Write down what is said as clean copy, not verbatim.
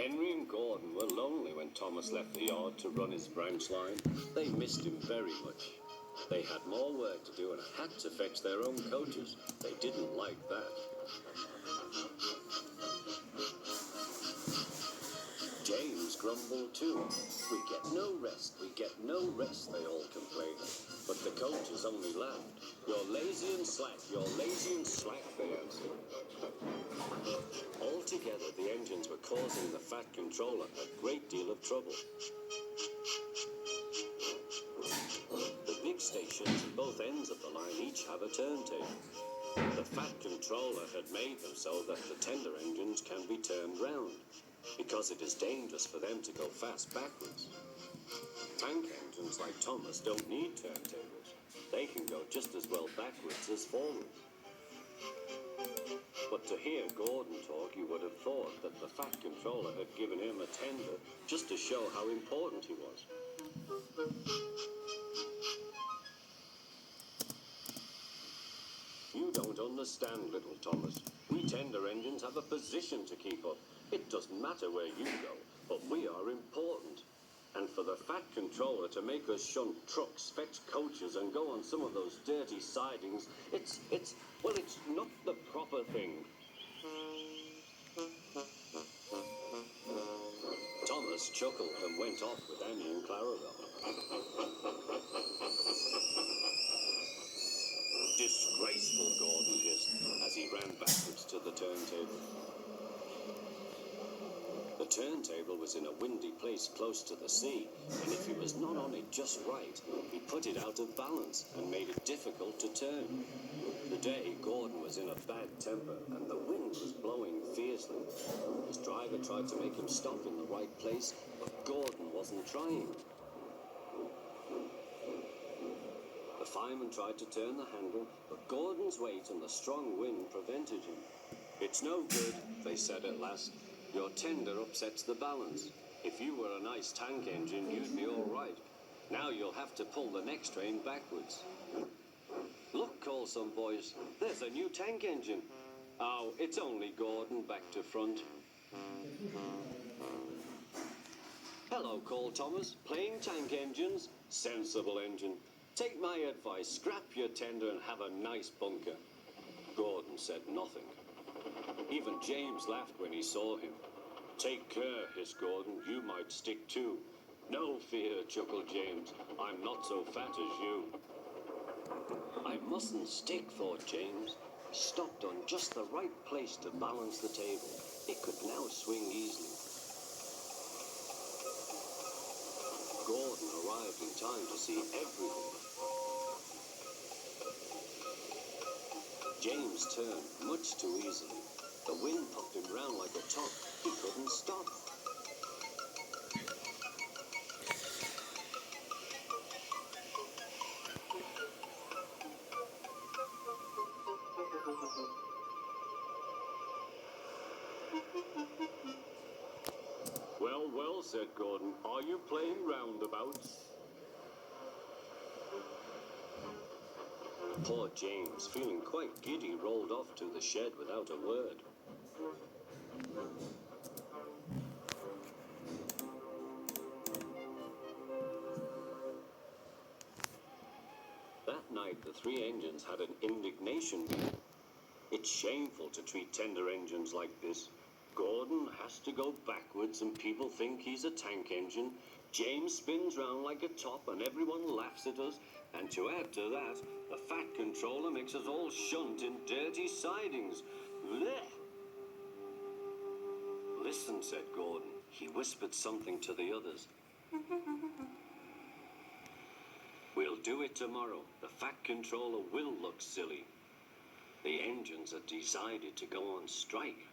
Henry and Gordon were lonely when Thomas left the yard to run his branch line. They missed him very much. They had more work to do and had to fetch their own coaches. They didn't like that. James grumbled too. We get no rest, we get no rest, they all complained. But the coaches only laughed. You're lazy and slack, you're lazy and slack, they answered. Altogether, the engines were causing the Fat Controller a great deal of trouble. The big stations at both ends of the line each have a turntable. The Fat Controller had made them so that the tender engines can be turned round, because it is dangerous for them to go fast backwards. Tank engines like Thomas don't need turntables. They can go just as well backwards as forwards. But to hear Gordon talk, you would have thought that the Fat Controller had given him a tender just to show how important he was. You don't understand, little Thomas. We tender engines have a position to keep up. It doesn't matter where you go, but we are important. And for the Fat Controller to make us shunt trucks, fetch coaches, and go on some of those dirty sidings, it's not the proper thing. Thomas chuckled and went off with Annie and Clarabelle. Disgraceful, Gordon hissed as he ran backwards to the turntable. The turntable was in a windy place close to the sea, and if he was not on it just right, he put it out of balance and made it difficult to turn. Today, Gordon was in a bad temper, and the wind was blowing fiercely. His driver tried to make him stop in the right place, but Gordon wasn't trying. The fireman tried to turn the handle, but Gordon's weight and the strong wind prevented him. It's no good, they said at last. Your tender upsets the balance. If you were a nice tank engine, you'd be all right. Now you'll have to pull the next train backwards. Look, called some boys. There's a new tank engine. Oh, it's only Gordon back to front. Hello, called Thomas. Playing tank engines? Sensible engine. Take my advice. Scrap your tender and have a nice bunker. Gordon said nothing. Even James laughed when he saw him. Take care, hissed Gordon. You might stick too. No fear, chuckled James. I'm not so fat as you. I mustn't stick, thought James. He stopped on just the right place to balance the table. It could now swing easily. Gordon arrived in time to see everything. James turned much too easily. The wind puffed him round like a top. He couldn't stop. Well, well, said Gordon. Are you playing roundabouts? Poor James, feeling quite giddy, rolled off to the shed without a word. That night, the three engines had an indignation meeting. It's shameful to treat tender engines like this. Gordon has to go backwards and people think he's a tank engine. James spins round like a top and everyone laughs at us. And to add to that, the Fat Controller makes us all shunt in dirty sidings. Blech! Listen, said Gordon. He whispered something to the others. We'll do it tomorrow. The Fat Controller will look silly. The engines are decided to go on strike.